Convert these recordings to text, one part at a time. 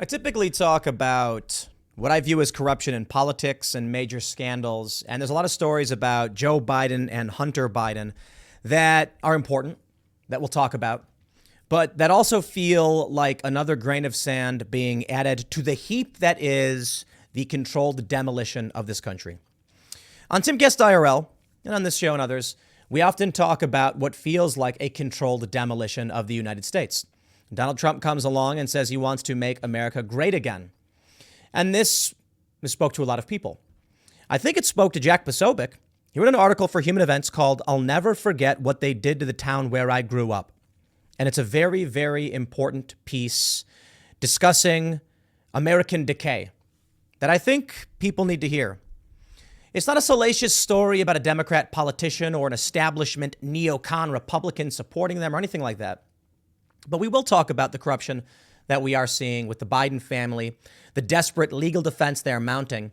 I typically talk about what I view as corruption in politics and major scandals. And there's a lot of stories about Joe Biden and Hunter Biden that are important, that we'll talk about, but that also feel like another grain of sand being added to the heap that is the controlled demolition of this country. On Timcast IRL and on this show and others, we often talk about what feels like a controlled demolition of the United States. Donald Trump comes along and says he wants to make America great again. And this spoke to a lot of people. I think it spoke to Jack Posobiec. He wrote an article for Human Events called "I'll Never Forget What They Did to the Town Where I Grew Up." And it's a very, very important piece discussing American decay that I think people need to hear. It's not a salacious story about a Democrat politician or an establishment neocon Republican supporting them or anything like that. But we will talk about the corruption that we are seeing with the Biden family, the desperate legal defense they are mounting.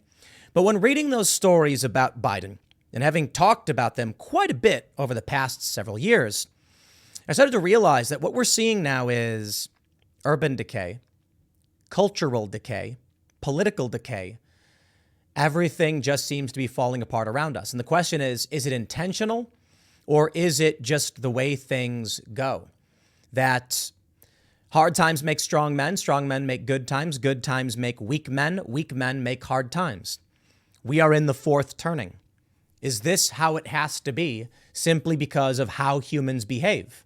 But when reading those stories about Biden and having talked about them quite a bit over the past several years, I started to realize that what we're seeing now is urban decay, cultural decay, political decay. Everything just seems to be falling apart around us. And the question is it intentional or is it just the way things go? That hard times make strong men make good times make weak men make hard times. We are in the fourth turning. Is this how it has to be simply because of how humans behave?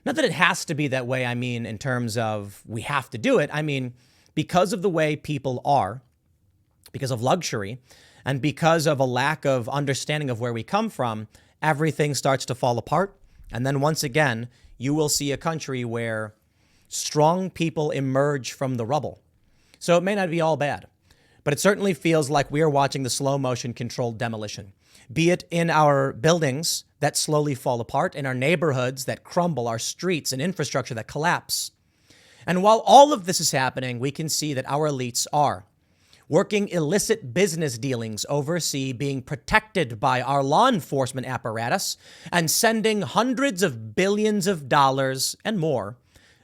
Not that it has to be that way, I mean, in terms of we have to do it. I mean, because of the way people are, because of luxury, and because of a lack of understanding of where we come from, everything starts to fall apart. And then once again, you will see a country where strong people emerge from the rubble. So it may not be all bad, but it certainly feels like we are watching the slow motion controlled demolition, be it in our buildings that slowly fall apart, in our neighborhoods that crumble, our streets and infrastructure that collapse. And while all of this is happening, we can see that our elites are working illicit business dealings overseas, being protected by our law enforcement apparatus, and sending hundreds of billions of dollars and more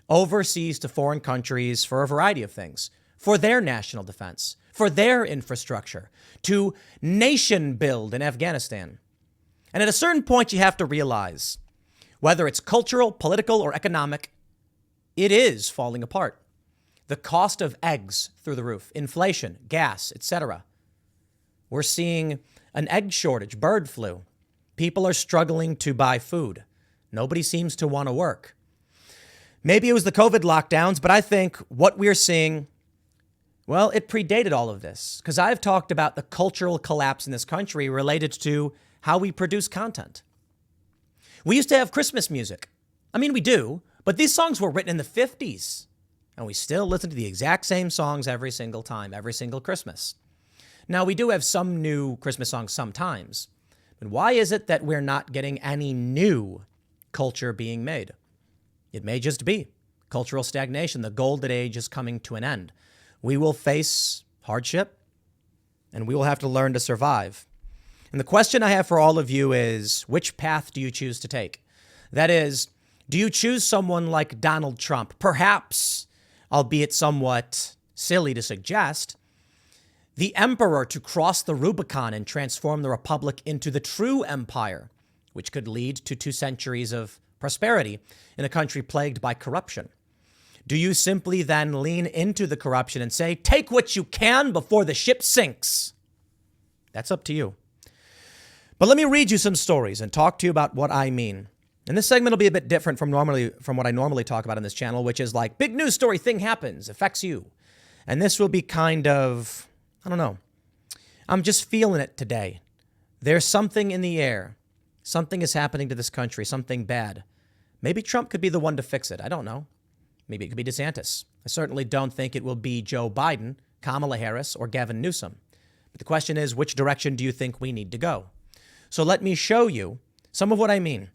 overseas to foreign countries for a variety of things, for their national defense, for their infrastructure, to nation build in Afghanistan. And at a certain point, you have to realize, whether it's cultural, political, or economic, it is falling apart. The cost of eggs through the roof, inflation, gas, etc. We're seeing an egg shortage, bird flu. People are struggling to buy food. Nobody seems to want to work. Maybe it was the COVID lockdowns, but I think what we're seeing, well, it predated all of this, because I've talked about the cultural collapse in this country related to how we produce content. We used to have Christmas music. I mean, we do, but these songs were written in the 50s. And we still listen to the exact same songs every single time, every single Christmas. Now, we do have some new Christmas songs sometimes. But why is it that we're not getting any new culture being made? It may just be cultural stagnation. The golden age is coming to an end. We will face hardship, and we will have to learn to survive. And the question I have for all of you is, which path do you choose to take? That is, do you choose someone like Donald Trump, perhaps, albeit somewhat silly to suggest, the emperor to cross the Rubicon and transform the republic into the true empire, which could lead to 2 centuries of prosperity in a country plagued by corruption? Do you simply then lean into the corruption and say, take what you can before the ship sinks? That's up to you. But let me read you some stories and talk to you about what I mean. And this segment will be a bit different from what I normally talk about on this channel, which is like big news story, thing happens, affects you. And this will be kind of, I don't know. I'm just feeling it today. There's something in the air. Something is happening to this country, something bad. Maybe Trump could be the one to fix it. I don't know. Maybe it could be DeSantis. I certainly don't think it will be Joe Biden, Kamala Harris, or Gavin Newsom. But the question is, which direction do you think we need to go? So let me show you some of what I mean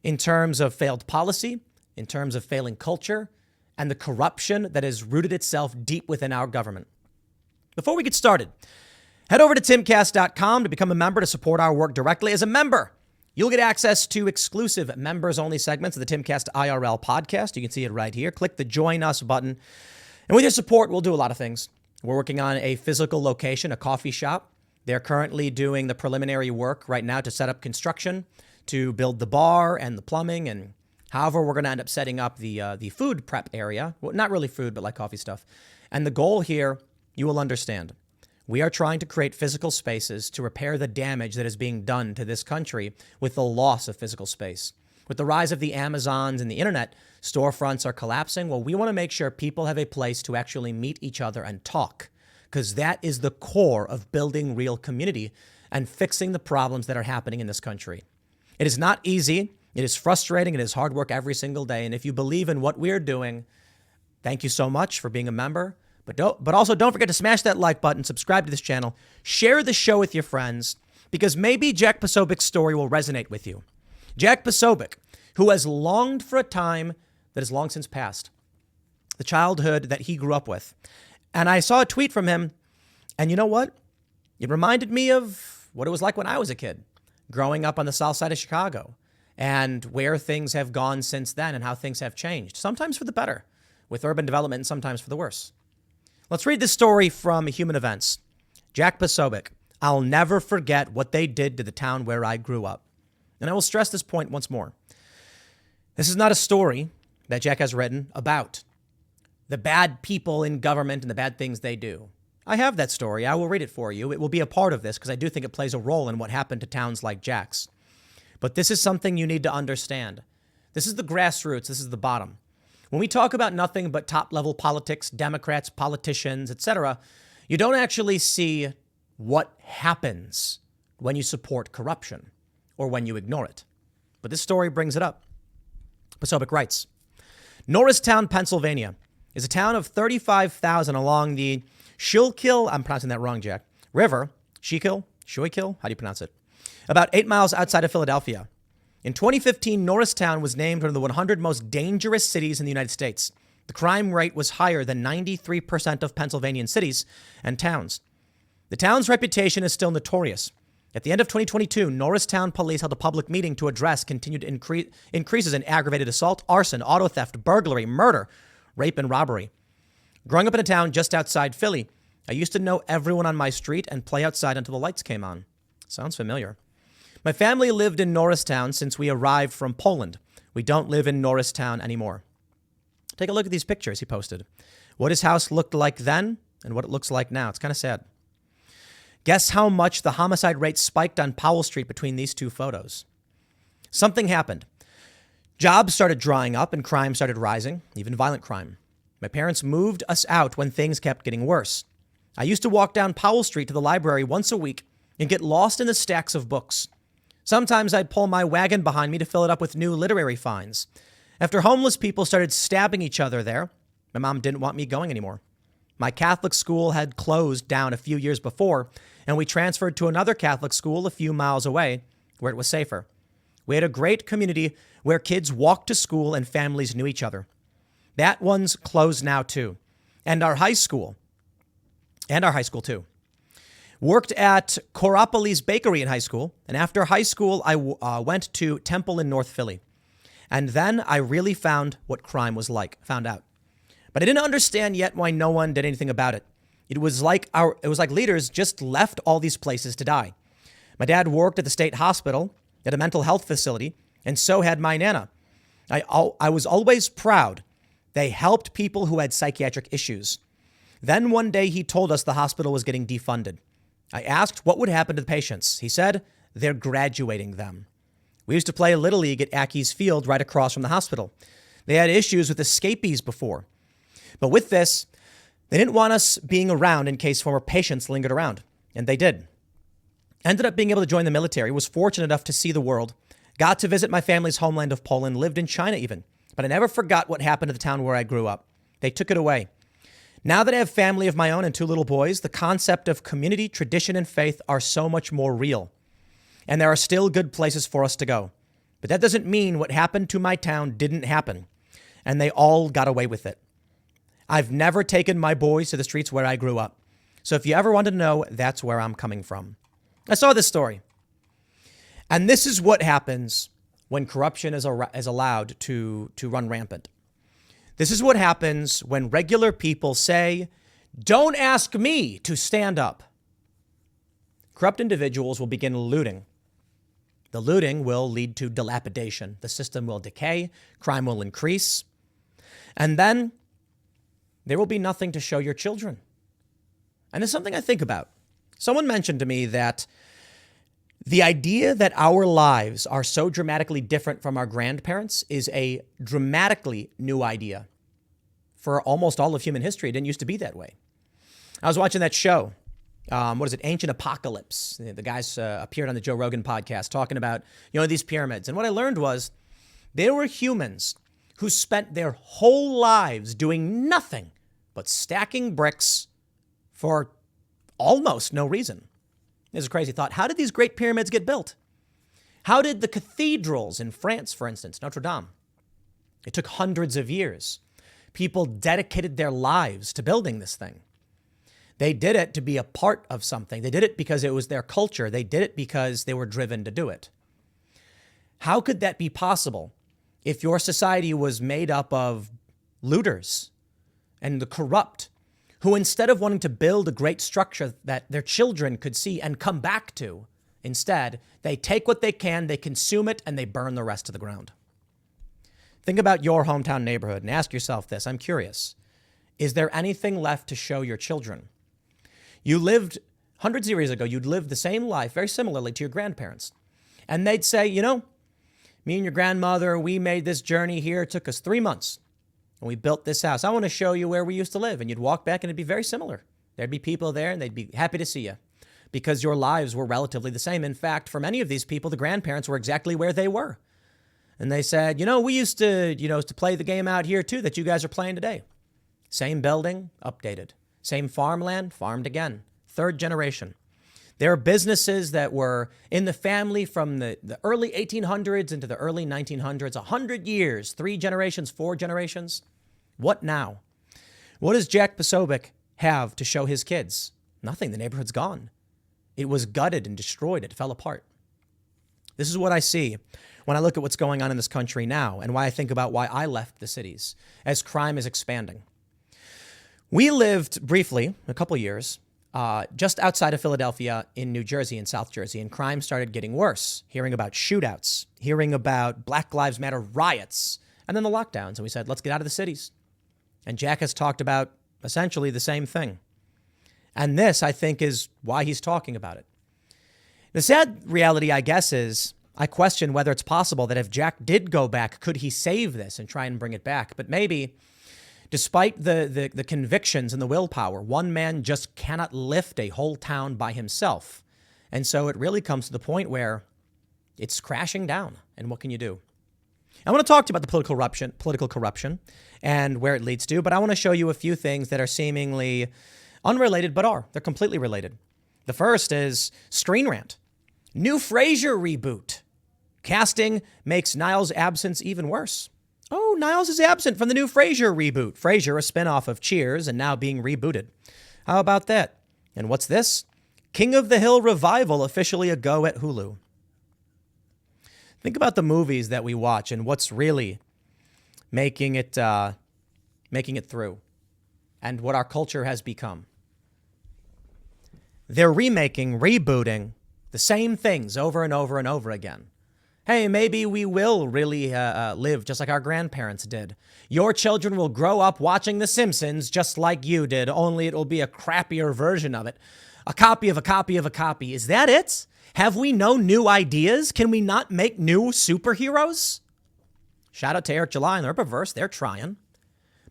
in terms of failed policy, in terms of failing culture, and the corruption that has rooted itself deep within our government. Before we get started, head over to timcast.com to become a member to support our work directly. As a member, you'll get access to exclusive members-only segments of the Timcast IRL podcast. You can see it right here. Click the Join Us button. And with your support, we'll do a lot of things. We're working on a physical location, a coffee shop. They're currently doing the preliminary work right now to set up construction, to build the bar and the plumbing. And however, we're going to end up setting up the food prep area. Well, not really food, but like coffee stuff. And the goal here, you will understand. We are trying to create physical spaces to repair the damage that is being done to this country with the loss of physical space. With the rise of the Amazons and the internet, storefronts are collapsing. Well, we want to make sure people have a place to actually meet each other and talk, because that is the core of building real community and fixing the problems that are happening in this country. It is not easy. It is frustrating. It is hard work every single day. And if you believe in what we're doing, thank you so much for being a member. But also don't forget to smash that like button, subscribe to this channel, share the show with your friends, because maybe Jack Posobiec's story will resonate with you. Jack Posobiec, who has longed for a time that has long since passed, the childhood that he grew up with. And I saw a tweet from him, and you know what? It reminded me of what it was like when I was a kid, growing up on the south side of Chicago, and where things have gone since then and how things have changed, sometimes for the better, with urban development, and sometimes for the worse. Let's read this story from Human Events. Jack Posobiec, I'll never forget what they did to the town where I grew up. And I will stress this point once more. This is not a story that Jack has written about the bad people in government and the bad things they do. I have that story. I will read it for you. It will be a part of this because I do think it plays a role in what happened to towns like Jack's. But this is something you need to understand. This is the grassroots. This is the bottom. When we talk about nothing but top-level politics, Democrats, politicians, etc., you don't actually see what happens when you support corruption or when you ignore it. But this story brings it up. Posobiec writes, Norristown, Pennsylvania is a town of 35,000 along the Schuylkill, I'm pronouncing that wrong, Jack, River, Schuylkill, how do you pronounce it? About 8 miles outside of Philadelphia. In 2015, Norristown was named one of the 100 most dangerous cities in the United States. The crime rate was higher than 93% of Pennsylvanian cities and towns. The town's reputation is still notorious. At the end of 2022, Norristown police held a public meeting to address continued increases in aggravated assault, arson, auto theft, burglary, murder, rape, and robbery. Growing up in a town just outside Philly, I used to know everyone on my street and play outside until the lights came on. Sounds familiar. My family lived in Norristown since we arrived from Poland. We don't live in Norristown anymore. Take a look at these pictures he posted. What his house looked like then and what it looks like now. It's kind of sad. Guess how much the homicide rate spiked on Powell Street between these two photos. Something happened. Jobs started drying up and crime started rising, even violent crime. My parents moved us out when things kept getting worse. I used to walk down Powell Street to the library once a week and get lost in the stacks of books. Sometimes I'd pull my wagon behind me to fill it up with new literary finds. After homeless people started stabbing each other there, my mom didn't want me going anymore. My Catholic school had closed down a few years before, and we transferred to another Catholic school a few miles away where it was safer. We had a great community where kids walked to school and families knew each other. That one's closed now too. And our high school too. Worked at Koropolis Bakery in high school, and after high school, I went to Temple in North Philly. And then I really found what crime was like, found out. But I didn't understand yet why no one did anything about it. It was like leaders just left all these places to die. My dad worked at the state hospital, at a mental health facility, and so had my Nana. I was always proud. They helped people who had psychiatric issues. Then one day he told us the hospital was getting defunded. I asked what would happen to the patients. He said, they're graduating them. We used to play Little League at Ackies Field right across from the hospital. They had issues with escapees before. But with this, they didn't want us being around in case former patients lingered around. And they did. Ended up being able to join the military, was fortunate enough to see the world, got to visit my family's homeland of Poland, lived in China even. But I never forgot what happened to the town where I grew up. They took it away. Now that I have family of my own and 2 little boys, the concept of community, tradition, and faith are so much more real. And there are still good places for us to go. But that doesn't mean what happened to my town didn't happen. And they all got away with it. I've never taken my boys to the streets where I grew up. So if you ever want to know, that's where I'm coming from. I saw this story. And this is what happens when corruption is allowed to run rampant. This is what happens when regular people say, "Don't ask me to stand up." Corrupt individuals will begin looting. The looting will lead to dilapidation. The system will decay, crime will increase, and then there will be nothing to show your children. And it's something I think about. Someone mentioned to me that the idea that our lives are so dramatically different from our grandparents is a dramatically new idea. For almost all of human history, it didn't used to be that way. I was watching that show. What is it? Ancient Apocalypse. The guys appeared on the Joe Rogan podcast talking about, these pyramids. And what I learned was there were humans who spent their whole lives doing nothing but stacking bricks for almost no reason. There's a crazy thought. How did these great pyramids get built? How did the cathedrals in France, for instance, Notre Dame? It took hundreds of years. People dedicated their lives to building this thing. They did it to be a part of something. They did it because it was their culture. They did it because they were driven to do it. How could that be possible if your society was made up of looters and the corrupt, who instead of wanting to build a great structure that their children could see and come back to, instead, they take what they can, they consume it, and they burn the rest to the ground? Think about your hometown neighborhood and ask yourself this. I'm curious. Is there anything left to show your children? You lived hundreds of years ago, you'd lived the same life very similarly to your grandparents. And they'd say, me and your grandmother, we made this journey here. It took us 3 months. And we built this house. I want to show you where we used to live. And you'd walk back and it'd be very similar. There'd be people there and they'd be happy to see you because your lives were relatively the same. In fact, for many of these people, the grandparents were exactly where they were. And they said, we used to play the game out here too that you guys are playing today. Same building, updated. Same farmland, farmed again. Third generation. There are businesses that were in the family from the early 1800s into the early 1900s, 100 years, 3 generations, 4 generations. What now? What does Jack Posobiec have to show his kids? Nothing. The neighborhood's gone. It was gutted and destroyed. It fell apart. This is what I see when I look at what's going on in this country now and why I think about why I left the cities as crime is expanding. We lived briefly, a couple years, just outside of Philadelphia in New Jersey and South Jersey, and crime started getting worse, hearing about shootouts, hearing about Black Lives Matter riots, and then the lockdowns. And we said, let's get out of the cities. And Jack has talked about essentially the same thing. And this, I think, is why he's talking about it. The sad reality, I guess, is I question whether it's possible that if Jack did go back, could he save this and try and bring it back? But maybe, despite the convictions and the willpower, one man just cannot lift a whole town by himself. And so it really comes to the point where it's crashing down. And what can you do? I want to talk to you about the political corruption and where it leads to, but I want to show you a few things that are seemingly unrelated, but are. They're completely related. The first is Screen Rant. New Frasier reboot. Casting makes Niles' absence even worse. Oh, Niles is absent from the new Frasier reboot. Frasier, a spinoff of Cheers, and now being rebooted. How about that? And what's this? King of the Hill revival officially a go at Hulu. Think about the movies that we watch and what's really making it through, and what our culture has become. They're rebooting the same things over and over and over again. Hey, maybe we will really live just like our grandparents did. Your children will grow up watching The Simpsons just like you did, only it will be a crappier version of it. A copy of a copy of a copy. Is that it? Have we no new ideas? Can we not make new superheroes? Shout out to Eric July and the Rippaverse. They're trying.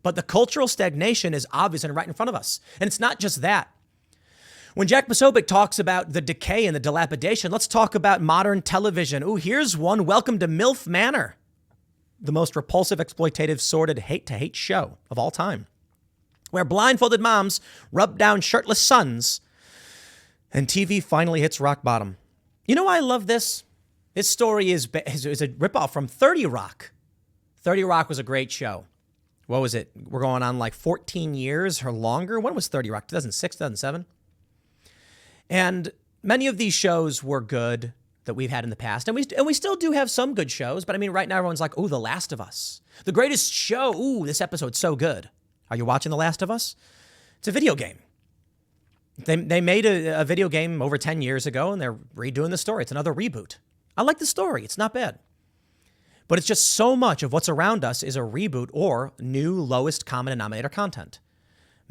But the cultural stagnation is obvious and right in front of us. And it's not just that. When Jack Posobiec talks about the decay and the dilapidation, let's talk about modern television. Ooh, here's one. Welcome to MILF Manor. The most repulsive, exploitative, sordid, hate-to-hate show of all time. Where blindfolded moms rub down shirtless sons and TV finally hits rock bottom. You know why I love this? This story is a ripoff from 30 Rock. 30 Rock was a great show. What was it? We're going on like 14 years or longer. When was 30 Rock? 2006, 2007? And many of these shows were good. that we've had in the past. And we still do have some good shows. But I mean, right now everyone's like, ooh, The Last of Us. The greatest show. Ooh, this episode's so good. Are you watching The Last of Us? It's a video game. They made a video game over 10 years ago, and they're redoing the story. It's another reboot. I like the story. It's not bad. But it's just so much of what's around us is a reboot or new lowest common denominator content.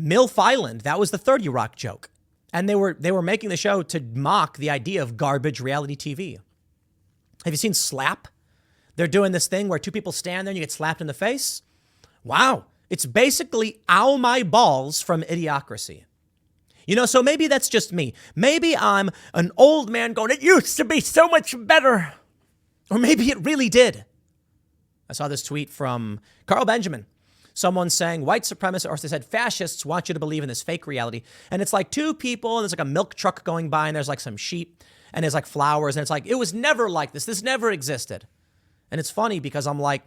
MILF Island, that was the 30 Rock joke. And they were making the show to mock the idea of garbage reality TV. Have you seen Slap? They're doing this thing where two people stand there and you get slapped in the face. Wow. It's basically Ow My Balls from Idiocracy. You know, so maybe that's just me. Maybe I'm an old man going, it used to be so much better. Or maybe it really did. I saw this tweet from Carl Benjamin. Someone saying white supremacists, or they said fascists want you to believe in this fake reality. And it's like two people, and there's like a milk truck going by, and there's like some sheep, and there's like flowers, and it's like, it was never like this. This never existed. And it's funny because I'm like,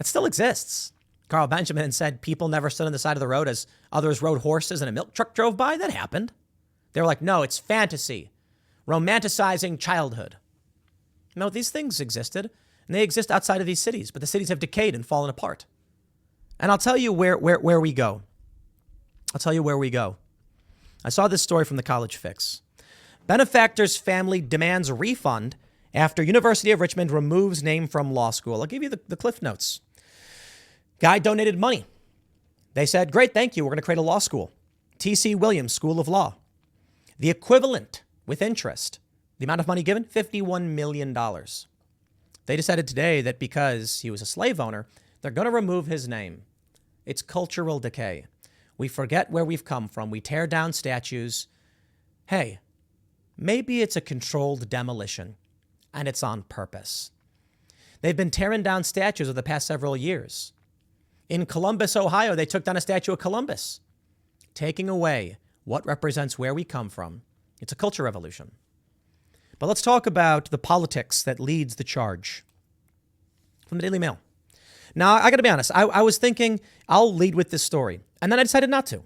it still exists. Carl Benjamin said people never stood on the side of the road as others rode horses and a milk truck drove by. That happened. They were like, no, it's fantasy, romanticizing childhood. No, these things existed, and they exist outside of these cities, but the cities have decayed and fallen apart. And I'll tell you where we go. I'll tell you where we go. I saw this story from the College Fix. Benefactor's family demands refund after University of Richmond removes name from law school. I'll give you the Cliff Notes. Guy donated money. They said, great, thank you. We're going to create a law school. T.C. Williams School of Law. The equivalent with interest. The amount of money given, $51 million. They decided today that because he was a slave owner, they're going to remove his name. It's cultural decay. We forget where we've come from. We tear down statues. Hey, maybe it's a controlled demolition, and it's on purpose. They've been tearing down statues over the past several years. In Columbus, Ohio, they took down a statue of Columbus, taking away what represents where we come from. It's a culture revolution. But let's talk about the politics that leads the charge. From the Daily Mail. Now, I got to be honest. I was thinking I'll lead with this story, and then I decided not to.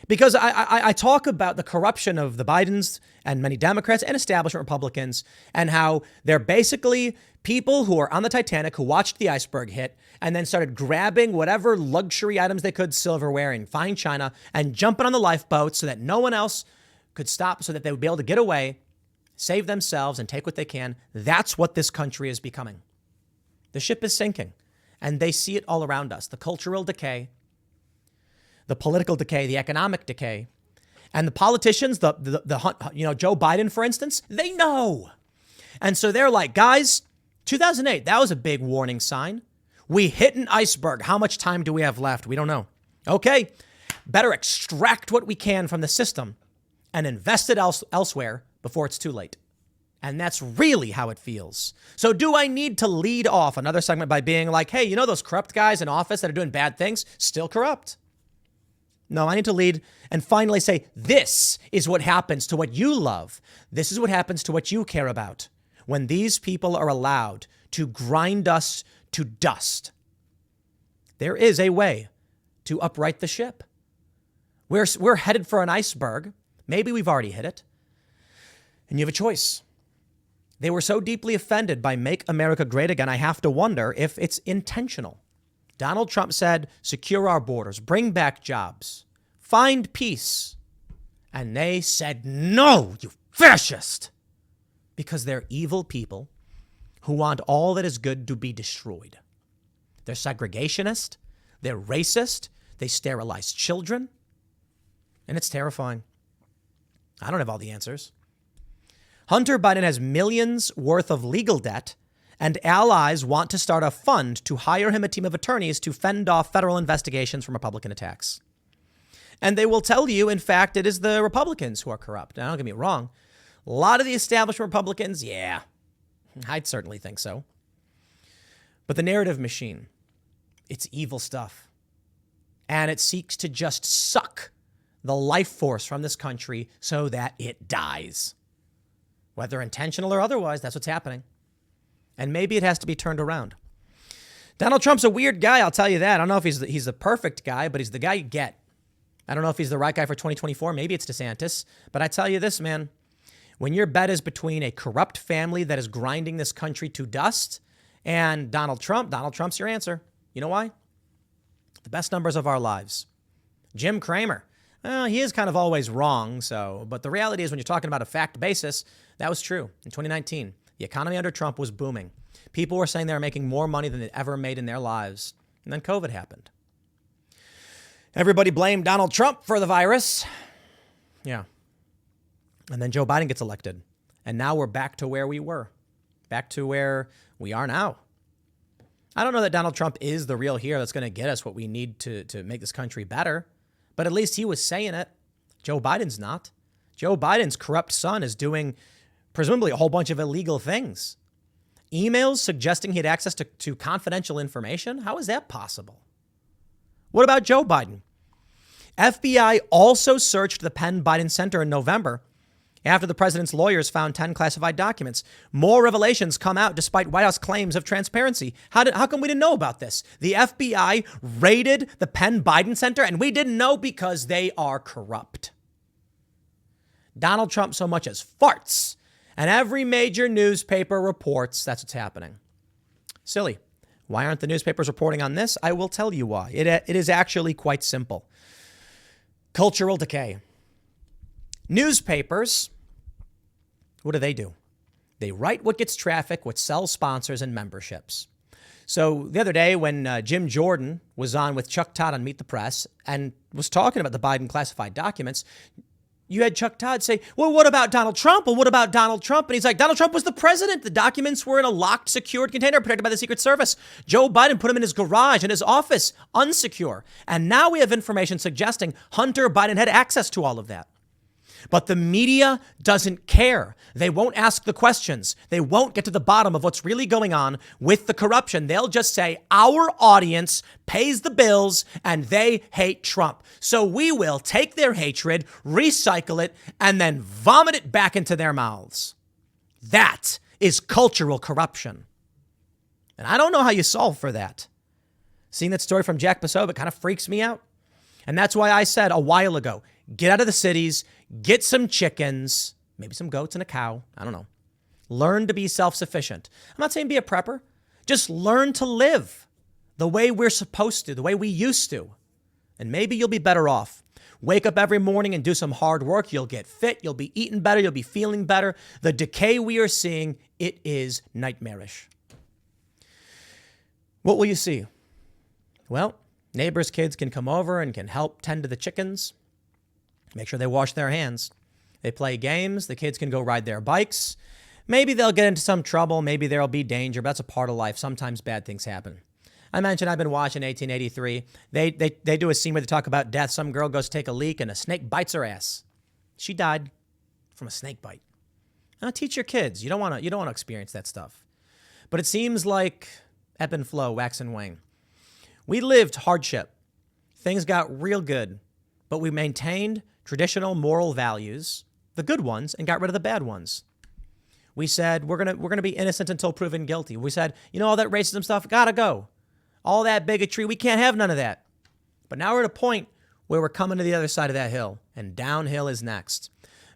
Because I talk about the corruption of the Bidens and many Democrats and establishment Republicans and how they're basically people who are on the Titanic who watched the iceberg hit and then started grabbing whatever luxury items they could, silverware and fine china, and jumping on the lifeboat so that no one else could stop, so that they would be able to get away, save themselves, and take what they can. That's what this country is becoming. The ship is sinking, and they see it all around us. The cultural decay, the political decay, the economic decay, and the politicians, Joe Biden, for instance, they know. And so they're like, guys, 2008, that was a big warning sign. We hit an iceberg. How much time do we have left? We don't know. Okay, better extract what we can from the system and invest it elsewhere before it's too late. And that's really how it feels. So do I need to lead off another segment by being like, hey, you know those corrupt guys in office that are doing bad things? Still corrupt. No, I need to lead and finally say, this is what happens to what you love. This is what happens to what you care about when these people are allowed to grind us to dust. There is a way to upright the ship. We're headed for an iceberg. Maybe we've already hit it. And you have a choice. They were so deeply offended by Make America Great Again, I have to wonder if it's intentional. Donald Trump said, secure our borders, bring back jobs, find peace. And they said, no, you fascist. Because they're evil people who want all that is good to be destroyed. They're segregationist. They're racist. They sterilize children. And it's terrifying. I don't have all the answers. Hunter Biden has millions worth of legal debt, and allies want to start a fund to hire him a team of attorneys to fend off federal investigations from Republican attacks. And they will tell you, in fact, it is the Republicans who are corrupt. Now, don't get me wrong. A lot of the establishment Republicans, yeah, I'd certainly think so. But the narrative machine, it's evil stuff. And it seeks to just suck the life force from this country so that it dies. Whether intentional or otherwise, that's what's happening. And maybe it has to be turned around. Donald Trump's a weird guy, I'll tell you that. I don't know if he's the perfect guy, but he's the guy you get. I don't know if he's the right guy for 2024. Maybe it's DeSantis. But I tell you this, man. When your bet is between a corrupt family that is grinding this country to dust and Donald Trump's your answer. You know why? The best numbers of our lives. Jim Cramer. Well, he is kind of always wrong, but the reality is when you're talking about a fact basis, that was true. In 2019, the economy under Trump was booming. People were saying they were making more money than they'd ever made in their lives. And then COVID happened. Everybody blamed Donald Trump for the virus. Yeah. And then Joe Biden gets elected. And now we're back to where we were. Back to where we are now. I don't know that Donald Trump is the real hero that's going to get us what we need to make this country better. But at least he was saying it. Joe Biden's not. Joe Biden's corrupt son is doing presumably a whole bunch of illegal things. Emails suggesting he had access to confidential information? How is that possible? What about Joe Biden? FBI also searched the Penn Biden Center in November after the president's lawyers found 10 classified documents. More revelations come out despite White House claims of transparency. How come we didn't know about this? The FBI raided the Penn Biden Center and we didn't know because they are corrupt. Donald Trump so much as farts, and every major newspaper reports that's what's happening. Silly. Why aren't the newspapers reporting on this? I will tell you why. It is actually quite simple. Cultural decay. Newspapers, what do? They write what gets traffic, what sells sponsors and memberships. So the other day when Jim Jordan was on with Chuck Todd on Meet the Press and was talking about the Biden classified documents, you had Chuck Todd say, well, what about Donald Trump? Well, what about Donald Trump? And he's like, Donald Trump was the president. The documents were in a locked, secured container protected by the Secret Service. Joe Biden put them in his garage, in his office, unsecure. And now we have information suggesting Hunter Biden had access to all of that. But the media doesn't care. They won't ask the questions. They won't get to the bottom of what's really going on with the corruption. They'll just say, our audience pays the bills and they hate Trump. So we will take their hatred, recycle it, and then vomit it back into their mouths. That is cultural corruption. And I don't know how you solve for that. Seeing that story from Jack Posobiec kind of freaks me out. And that's why I said a while ago, get out of the cities, get some chickens, maybe some goats and a cow. I don't know. Learn to be self-sufficient. I'm not saying be a prepper. Just learn to live the way we're supposed to, the way we used to. And maybe you'll be better off. Wake up every morning and do some hard work. You'll get fit. You'll be eating better. You'll be feeling better. The decay we are seeing, it is nightmarish. What will you see? Well, neighbors' kids can come over and can help tend to the chickens. Make sure they wash their hands. They play games. The kids can go ride their bikes. Maybe they'll get into some trouble. Maybe there'll be danger, but that's a part of life. Sometimes bad things happen. I mentioned I've been watching 1883. They do a scene where they talk about death. Some girl goes to take a leak and a snake bites her ass. She died from a snake bite. Now teach your kids. You don't want to experience that stuff. But it seems like ebb and flow, wax and wane. We lived hardship. Things got real good, but we maintained traditional moral values, the good ones, and got rid of the bad ones. We said we're gonna be innocent until proven guilty. We said, all that racism stuff gotta go. All that bigotry, we can't have none of that. But now we're at a point where we're coming to the other side of that hill, and downhill is next.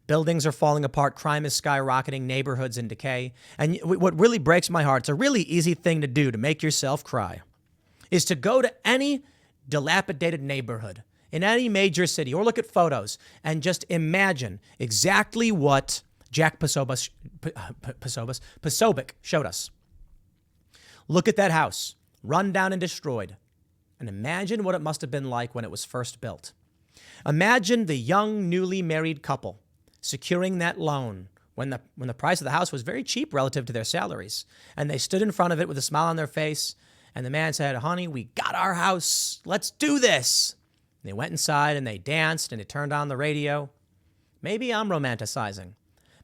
Buildings are falling apart, crime is skyrocketing, neighborhoods in decay. And what really breaks my heart, it's a really easy thing to do to make yourself cry, is to go to any dilapidated neighborhood in any major city or look at photos and just imagine exactly what Jack Posobiec showed us. Look at that house, run down and destroyed, and imagine what it must have been like when it was first built. Imagine the young, newly married couple securing that loan when the price of the house was very cheap relative to their salaries, and they stood in front of it with a smile on their face. And the man said, honey, we got our house. Let's do this. And they went inside and they danced and they turned on the radio. Maybe I'm romanticizing.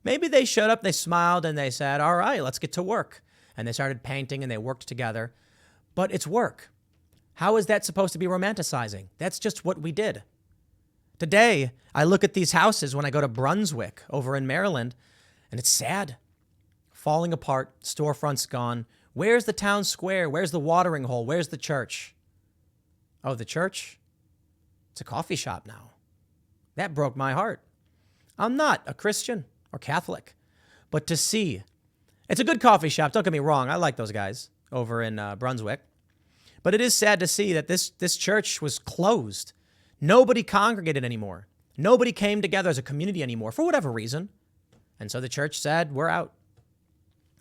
Maybe they showed up, they smiled, and they said, all right, let's get to work. And they started painting and they worked together. But it's work. How is that supposed to be romanticizing? That's just what we did. Today, I look at these houses when I go to Brunswick over in Maryland, and it's sad. Falling apart, storefronts gone. Where's the town square? Where's the watering hole? Where's the church? Oh, the church? It's a coffee shop now. That broke my heart. I'm not a Christian or Catholic. But to see, it's a good coffee shop. Don't get me wrong. I like those guys over in Brunswick. But it is sad to see that this church was closed. Nobody congregated anymore. Nobody came together as a community anymore for whatever reason. And so the church said, we're out.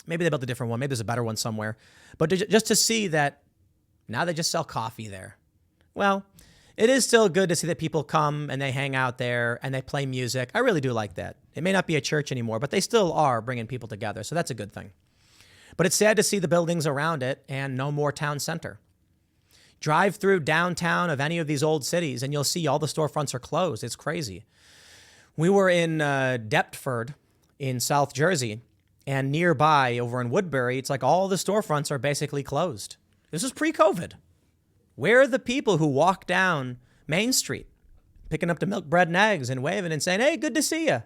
Maybe they built a different one. Maybe there's a better one somewhere. But just to see that now they just sell coffee there. Well, it is still good to see that people come and they hang out there and they play music. I really do like that. It may not be a church anymore, but they still are bringing people together. So that's a good thing. But it's sad to see the buildings around it and no more town center. Drive through downtown of any of these old cities and you'll see all the storefronts are closed. It's crazy. We were in Deptford in South Jersey, and nearby over in Woodbury, it's like all the storefronts are basically closed. This is pre-COVID. Where are the people who walk down Main Street, picking up the milk, bread, and eggs and waving and saying, hey, good to see you?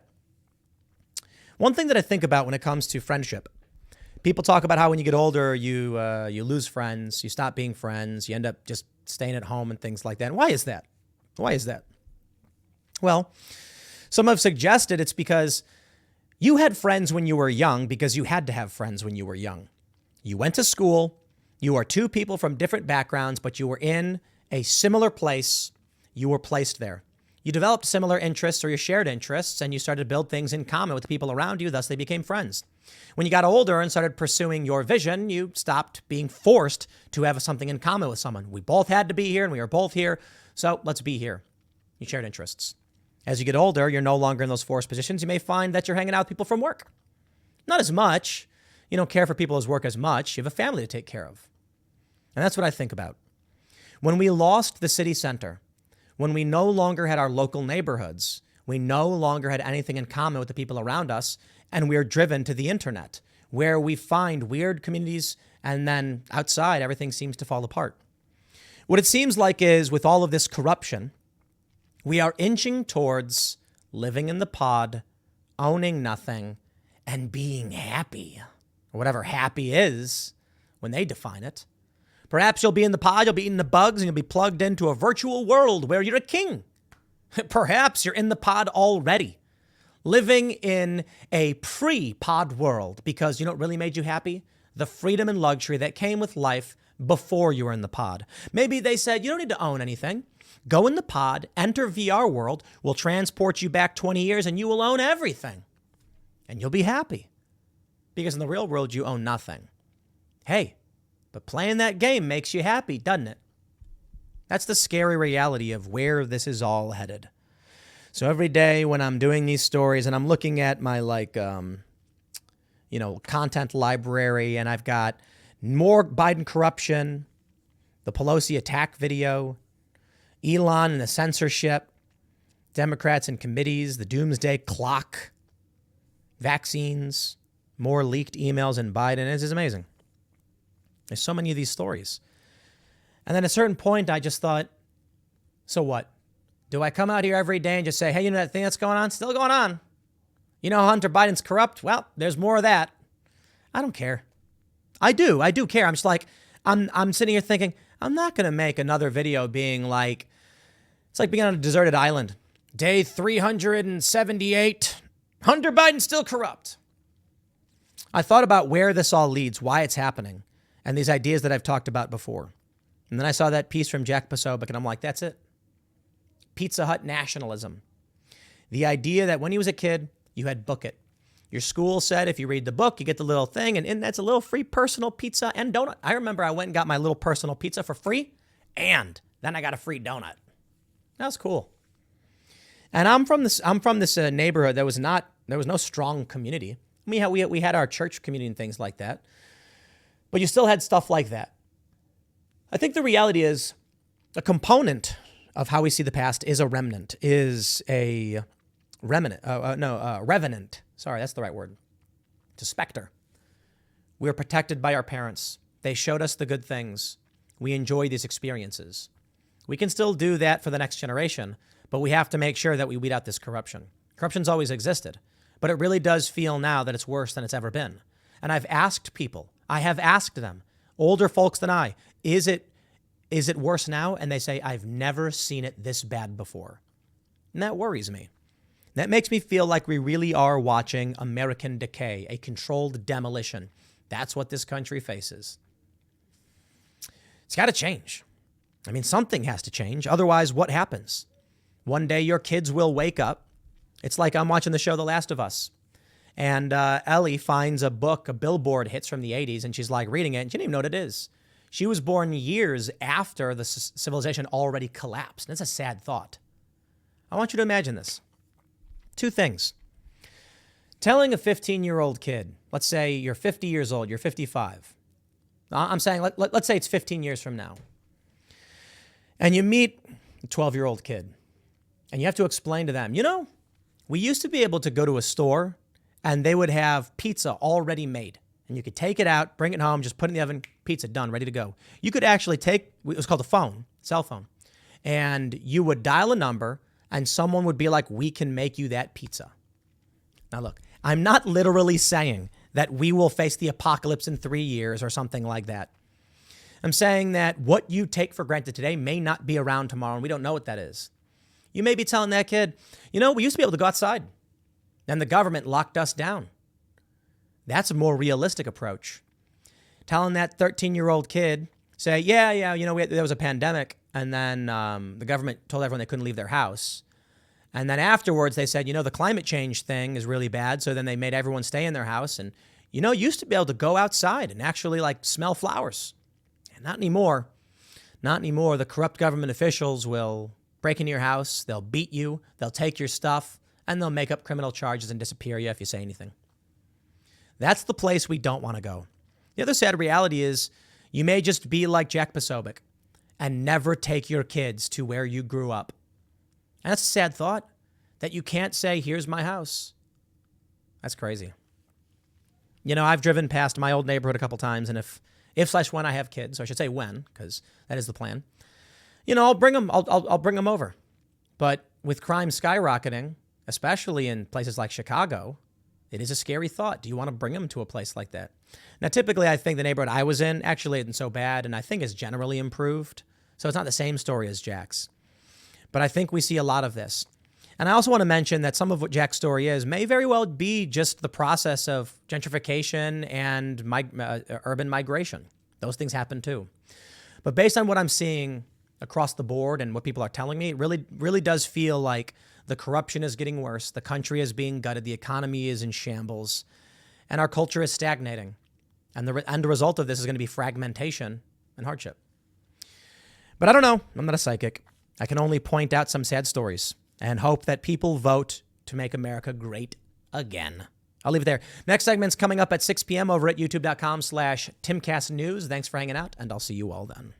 One thing that I think about when it comes to friendship, people talk about how when you get older, you lose friends, you stop being friends, you end up just staying at home and things like that. And why is that? Why is that? Well, some have suggested it's because you had friends when you were young because you had to have friends when you were young. You went to school. You are two people from different backgrounds, but you were in a similar place. You were placed there. You developed similar interests or your shared interests, and you started to build things in common with the people around you. Thus, they became friends. When you got older and started pursuing your vision, you stopped being forced to have something in common with someone. We both had to be here, and we are both here, so let's be here. You shared interests. As you get older, you're no longer in those forced positions. You may find that you're hanging out with people from work. Not as much. You don't care for people's work as much. You have a family to take care of. And that's what I think about. When we lost the city center, when we no longer had our local neighborhoods, we no longer had anything in common with the people around us, and we are driven to the internet, where we find weird communities, and then outside, everything seems to fall apart. What it seems like is, with all of this corruption, we are inching towards living in the pod, owning nothing, and being happy, or whatever happy is when they define it. Perhaps you'll be in the pod, you'll be eating the bugs, and you'll be plugged into a virtual world where you're a king. Perhaps you're in the pod already, living in a pre-pod world, because you know what really made you happy? The freedom and luxury that came with life before you were in the pod. Maybe they said, you don't need to own anything. Go in the pod, enter VR world, we'll transport you back 20 years, and you will own everything. And you'll be happy. Because in the real world, you own nothing. Hey, but playing that game makes you happy, doesn't it? That's the scary reality of where this is all headed. So every day when I'm doing these stories and I'm looking at my content library, and I've got more Biden corruption, the Pelosi attack video, Elon and the censorship, Democrats and committees, the doomsday clock, vaccines, more leaked emails in Biden. This is amazing. There's so many of these stories. And then at a certain point, I just thought, so what? Do I come out here every day and just say, hey, you know that thing that's going on? Still going on. You know Hunter Biden's corrupt? Well, there's more of that. I don't care. I do care. I'm just like, I'm sitting here thinking, I'm not going to make another video being like, it's like being on a deserted island. Day 378, Hunter Biden's still corrupt. I thought about where this all leads, why it's happening, and these ideas that I've talked about before. And then I saw that piece from Jack Posobiec, and I'm like, that's it. Pizza Hut nationalism. The idea that when he was a kid, you had book it. Your school said if you read the book, you get the little thing, and in that's a little free personal pizza and donut. I remember I went and got my little personal pizza for free, and then I got a free donut. That was cool. And I'm from this neighborhood there was no strong community. We had our church community and things like that, but you still had stuff like that. I think the reality is a component of how we see the past is a remnant, revenant. Sorry, that's the right word. It's a specter. We're protected by our parents. They showed us the good things. We enjoy these experiences. We can still do that for the next generation, but we have to make sure that we weed out this corruption. Corruption's always existed, but it really does feel now that it's worse than it's ever been. And I have asked them, older folks than I, is it worse now? And they say, I've never seen it this bad before. And that worries me. That makes me feel like we really are watching American decay, a controlled demolition. That's what this country faces. It's got to change. I mean, something has to change. Otherwise, what happens? One day your kids will wake up. It's like I'm watching the show The Last of Us. And Ellie finds a book, a billboard hits from the 80s, and she's like reading it, and she didn't even know what it is. She was born years after the civilization already collapsed. And it's a sad thought. I want you to imagine this. Two things. Telling a 15-year-old kid, let's say you're 50 years old, you're 55. I'm saying, let's say it's 15 years from now. And you meet a 12-year-old kid, and you have to explain to them, we used to be able to go to a store, and they would have pizza already made. And you could take it out, bring it home, just put it in the oven, pizza done, ready to go. You could actually take, it was called a phone, cell phone, and you would dial a number, and someone would be like, we can make you that pizza. Now look, I'm not literally saying that we will face the apocalypse in 3 years or something like that. I'm saying that what you take for granted today may not be around tomorrow, and we don't know what that is. You may be telling that kid, we used to be able to go outside, and the government locked us down. That's a more realistic approach. Telling that 13-year-old kid, say, there was a pandemic, and then the government told everyone they couldn't leave their house. And then afterwards, they said, the climate change thing is really bad, so then they made everyone stay in their house. And, you used to be able to go outside and actually, smell flowers. And not anymore. Not anymore. The corrupt government officials will break into your house, they'll beat you, they'll take your stuff, and they'll make up criminal charges and disappear you if you say anything. That's the place we don't want to go. The other sad reality is you may just be like Jack Posobiec and never take your kids to where you grew up. And that's a sad thought, that you can't say, here's my house. That's crazy. I've driven past my old neighborhood a couple times, and if/when I have kids, or I should say when, because that is the plan, I'll bring them over. But with crime skyrocketing, especially in places like Chicago, it is a scary thought. Do you want to bring them to a place like that? Now, typically, I think the neighborhood I was in actually isn't so bad, and I think is generally improved. So it's not the same story as Jack's. But I think we see a lot of this. And I also want to mention that some of what Jack's story is may very well be just the process of gentrification and urban migration. Those things happen too. But based on what I'm seeing across the board and what people are telling me, it really does feel like the corruption is getting worse. The country is being gutted. The economy is in shambles. And our culture is stagnating. And the end result of this is going to be fragmentation and hardship. But I don't know. I'm not a psychic. I can only point out some sad stories and hope that people vote to make America great again. I'll leave it there. Next segment's coming up at 6 p.m. over at youtube.com/TimCastNews. Thanks for hanging out, and I'll see you all then.